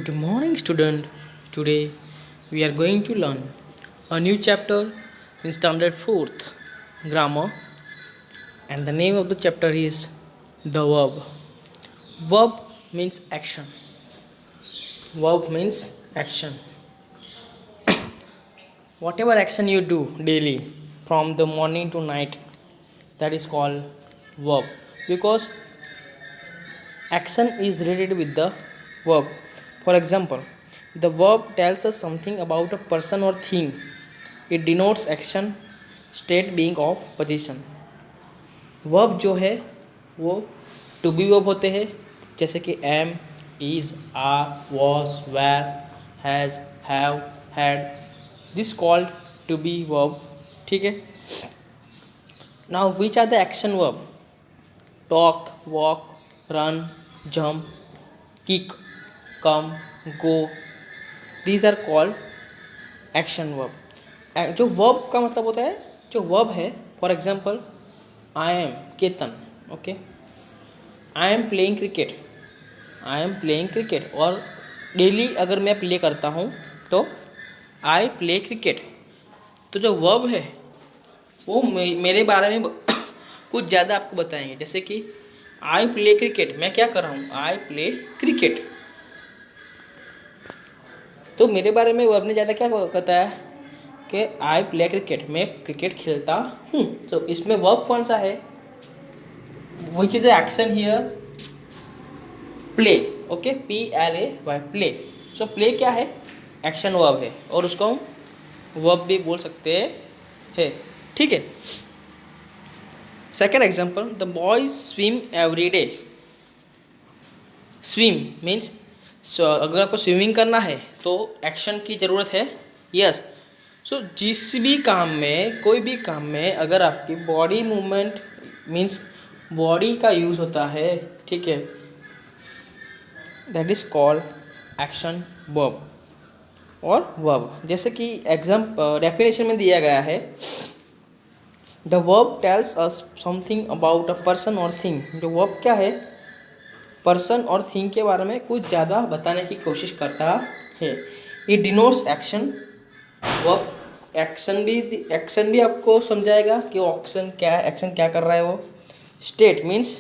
Good morning, student. Today we are going to learn a new chapter in Standard 4th Grammar, and the name of the chapter is the verb. Verb means action. Verb means action. Whatever action you do daily from the morning to night, that is called verb, because action is related with the verb. For example, the verb tells us something about a person or thing. It denotes action, state, being of position. Verb जो है वो to be verb होते हैं, जैसे कि am, is, are, was, were, has, have, had. This called to be verb. ठीक है. Now which are the action verb? Talk, walk, run, jump, kick, come, go. These are called action verb. जो verb का मतलब होता है, जो verb है, for example I am Ketan. Okay, I am playing cricket. I am playing cricket. और daily अगर मैं प्ले करता हूँ तो आई प्ले क्रिकेट. तो जो वर्ब है वो मेरे बारे में कुछ ज़्यादा आपको बताएंगे. जैसे कि आई प्ले क्रिकेट, मैं क्या कर रहा हूँ? I play cricket. तो मेरे बारे में वर्ब ने ज़्यादा क्या बताया कि आई प्ले क्रिकेट, मैं क्रिकेट खेलता हूँ. तो इसमें वर्ब कौन सा है? Which is the action here? Play. Okay, PLAY, play. So play क्या है? एक्शन वर्ब है, और उसको हम वर्ब भी बोल सकते हैं. ठीक है. Second example, the boys swim every day. Swim means अगर आपको स्विमिंग करना है तो एक्शन की ज़रूरत है. यस. सो जिस भी काम में, कोई भी काम में अगर आपकी बॉडी मूवमेंट मीन्स बॉडी का यूज़ होता है, ठीक है, that is called action verb और वर्ब. जैसे कि डेफिनेशन में दिया गया है, the verb tells us something about a person और थिंग. जो वर्ब क्या है? पर्सन और थिंग के बारे में कुछ ज़्यादा बताने की कोशिश करता है. It denotes action. Verb action भी आपको समझाएगा कि वो एक्शन क्या कर रहा है वो. State means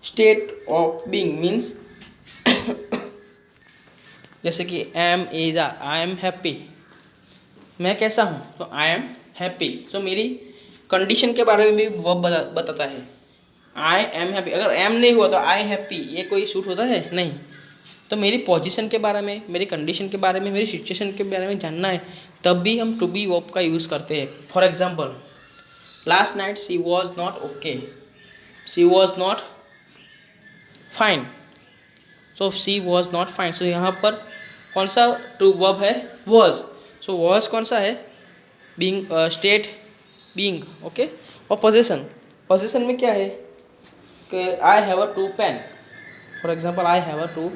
state of being means जैसे कि am, is, I am happy. मैं कैसा हूँ? तो आई एम हैप्पी. सो मेरी कंडीशन के बारे में भी वर्ब बताता है. आई एम हैप्पी. अगर एम नहीं हुआ तो आई हैप्पी, ये कोई सूट होता है? नहीं. तो मेरी पोजीशन के बारे में, मेरी कंडीशन के बारे में, मेरी सिचुएशन के बारे में जानना है, तब भी हम टू बी वर्ब का यूज़ करते हैं. For example, last night she was not okay. She was not fine. So she was not fine. So यहाँ पर कौन सा टू वर्ब है? वॉज. सो वॉज कौन सा है? Being, state being. ओके. और पोजीशन में क्या है कि I have a two pen. For example, I have a two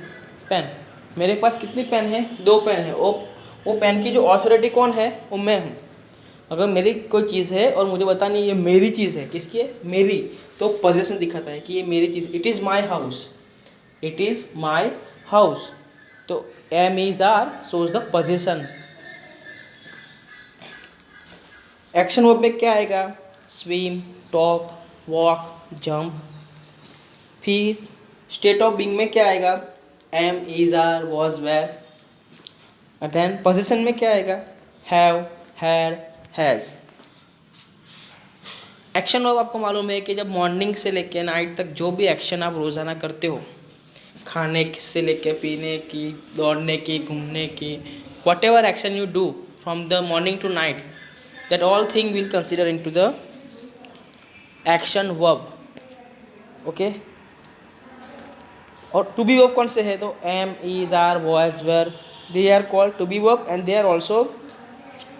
pen. मेरे पास कितनी पेन है? 2 पेन है. वो पेन की जो अथॉरिटी कौन है? वो मैं हूँ. अगर मेरी कोई चीज़ है और मुझे बतानी ये मेरी चीज़ है, किसकी है? मेरी, तो पोजीशन दिखाता है कि ये मेरी चीज़. It is my house. It is my house. तो am, is, are shows the position. Action verb में क्या आएगा? Swim, talk, walk, jump. फिर स्टेट ऑफ बीइंग में क्या आएगा? Am, is, are, was, were. Then position में क्या आएगा? Have, had, has. Action verb आपको मालूम है कि जब मॉर्निंग से लेके नाइट तक जो भी एक्शन आप रोज़ाना करते हो, खाने से लेके पीने की, दौड़ने की, घूमने की, whatever action you do from the morning to night, that all thing will consider in to the action verb. Okay. और टू बी वर्ब कौन से है? तो am, is, are, was, were, they are called to be verb and they are also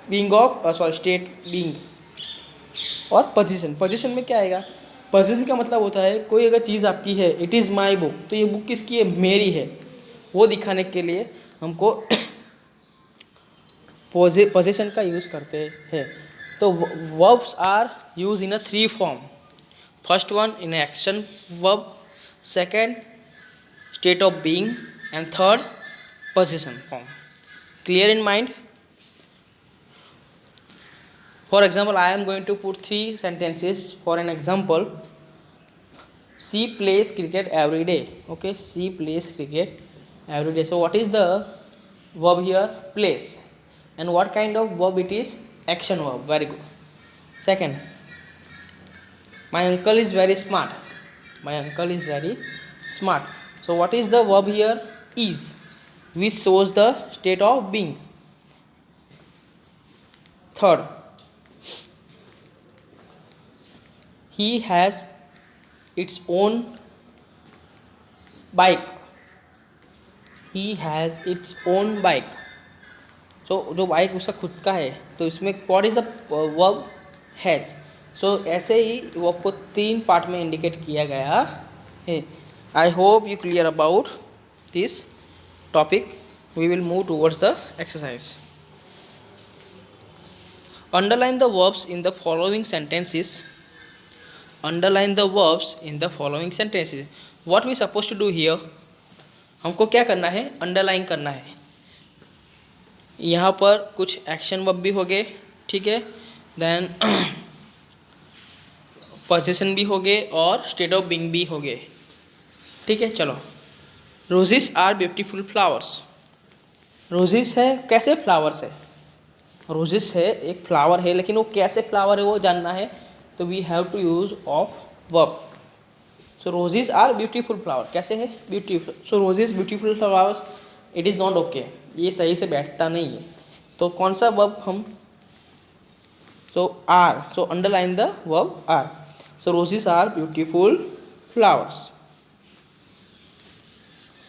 being of state being. और position में क्या आएगा? Position का मतलब होता है कोई अगर चीज़ आपकी है, इट इज़ माई बुक, तो ये बुक किसकी है? मेरी है. वो दिखाने के लिए हमको पोजीशन का यूज़ करते हैं. तो verbs are use in a 3 form. First one in action verb, second state of being, and third possession form. Clear in mind? For example, I am going to put 3 sentences for an example. She plays cricket every day. Okay, she plays cricket every day. So what is the verb here? Plays. And what kind of verb it is? Action verb. Very good. Second, my uncle is very smart. My uncle is very smart. So what is the verb here? Is, which shows the state of being. Third, he has its own bike. He has its own bike. So जो bike उसका खुद का है, तो इसमें what is the verb? Has. So ऐसे ही verb को 3 part में इंडिकेट किया गया है. I hope you clear about this topic. We will move towards the exercise. Underline the verbs in the following sentences. Underline the verbs in the following sentences. What we supposed to do here? हमको क्या करना है? Underline करना है. यहाँ पर कुछ action verb भी हो गए, ठीक है, देन पोजीशन भी हो गए और स्टेट ऑफ बीइंग भी हो गए, ठीक है. चलो, roses are beautiful flowers. Roses है, कैसे फ्लावर्स है? रोजेस है, एक फ्लावर है, लेकिन वो कैसे फ्लावर है वो जानना है, तो we have to use of verb. So roses are beautiful flower, कैसे है? Beautiful. So roses beautiful flowers, it is not okay, ये सही से बैठता नहीं है. तो कौन सा वर्ब हम? So are. So underline the verb are. So roses are beautiful flowers.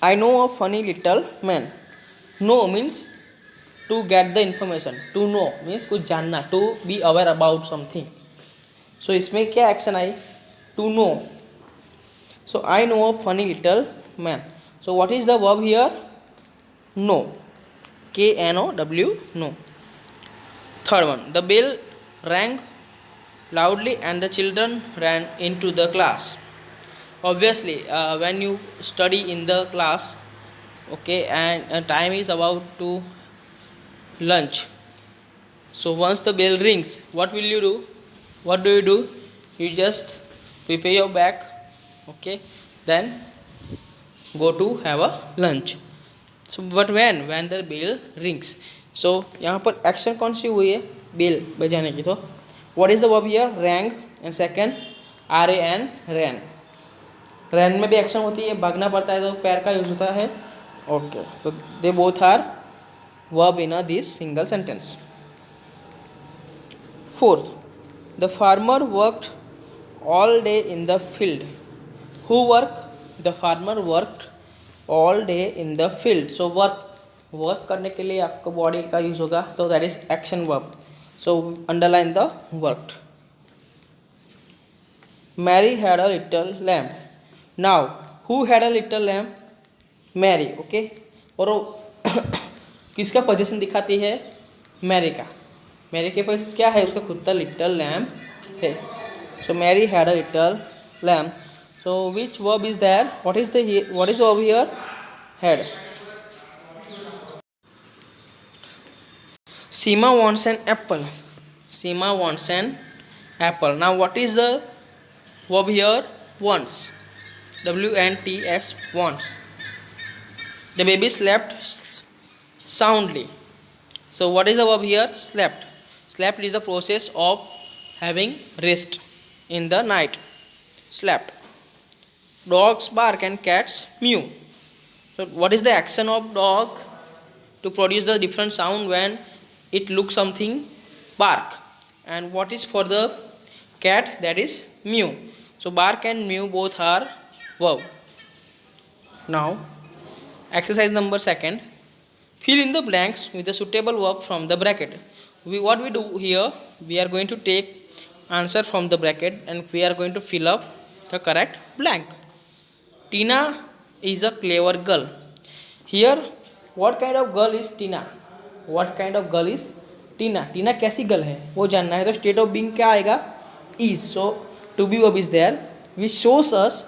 I know a funny little man. Know means to get the information. To know means कुछ जानना. To be aware about something. So इसमें क्या action I? To know. So I know a funny little man. So what is the verb here? Know. K-N-O-W. Know. Third one. The bell rang loudly and the children ran into the class. Obviously, when you study in the class, okay, and time is about to lunch. So once the bell rings, what will you do? What do? You just prepare your bag, okay, then go to have a lunch. So but when the bell rings, so यहाँ पर action कौन सी हुई है? Bell बजाने की. तो what is the verb here? Rang, and second R-A-N, ran. रैन में भी एक्शन होती है, भागना पड़ता है, तो पैर का यूज होता है. ओके, तो they both are verb in this single sentence. Fourth, the farmer worked all day in the field. Who work? The farmer worked all day in the field. So work करने के लिए आपको body का use होगा, तो that is action verb. So underline the worked. Mary had a little lamb. Now, who had a little lamb? Mary, okay. और किसका position दिखाती है? मैरी का. मैरी के पास क्या है? उसका खुद का लिटिल लैम्प है. So Mary had a little lamb. So which verb is there? What is the verb here? Had. Seema wants an apple. Seema wants an apple. Now what is the verb here? Wants. W-N-T-S, wants. The baby slept soundly. So what is the verb here? Slept. Slept is the process of having rest in the night. Slept. Dogs bark and cats mew. So what is the action of dog? To produce the different sound when it looks something, bark. And what is for the cat? That is mew. So bark and mew both are verb. Now exercise number 2. Fill in the blanks with a suitable verb from the bracket. What we do here, we are going to take answer from the bracket and we are going to fill up the correct blank. Tina is a clever girl. Here what kind of girl is Tina? What kind of girl is Tina? Tina कैसी girl है वो जानना है. तो state of being क्या आएगा? Is. So to be verb is there, which shows us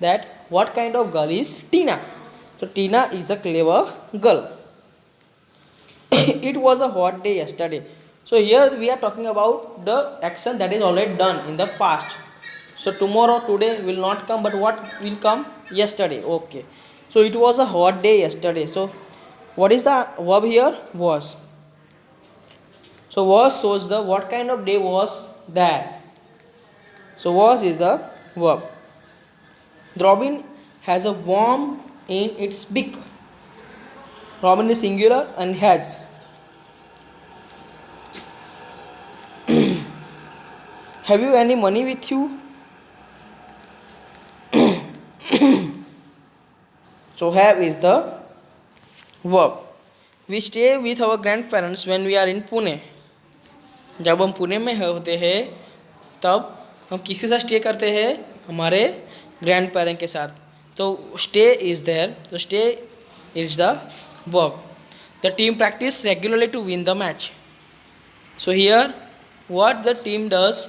that what kind of girl is Tina? So Tina is a clever girl. It was a hot day yesterday. So here we are talking about the action that is already done in the past. So tomorrow, today will not come, but what will come? Yesterday. Okay. So it was a hot day yesterday. So what is the verb here? Was. So was shows the what kind of day was that. So was is the verb. Robin has a worm in its beak. Robin is singular and has. Have you any money with you? So have is the verb. We stay with our grandparents when we are in Pune. जब हम पुणे में होते हैं तब हम किसी साथ stay करते हैं, हमारे ग्रैंड पेरेंट के साथ. तो स्टे इज़ देयर. तो stay is the verb. The team practice regularly to win the match. So here what the team does,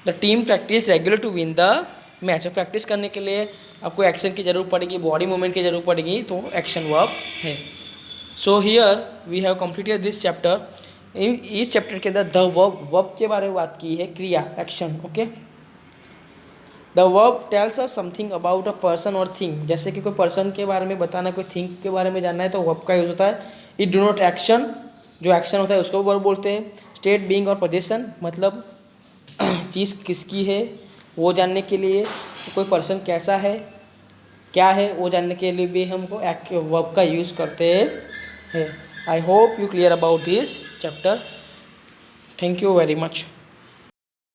the team practice regular to win the match. Practice करने के लिए आपको action की ज़रूरत पड़ेगी, body movement की ज़रूरत पड़ेगी, तो एक्शन वर्ब है. So here we have completed this chapter. इस चैप्टर के अंदर द वर्ब के बारे में बात की है, क्रिया, action. Okay. The verb tells us something about a person और थिंग. जैसे कि कोई पर्सन के बारे में बताना, कोई थिंग के बारे में जानना है तो वर्ब का यूज होता है. इट डू नॉट एक्शन, जो एक्शन होता है उसको वर्ब बोलते हैं. स्टेट, बीइंग और पोजीशन, मतलब चीज़ किसकी है वो जानने के लिए, कोई पर्सन कैसा है, क्या है, वो जानने के लिए भी हमको वर्ब का यूज़ करते हैं. I hope you clear about this chapter. Thank you very much.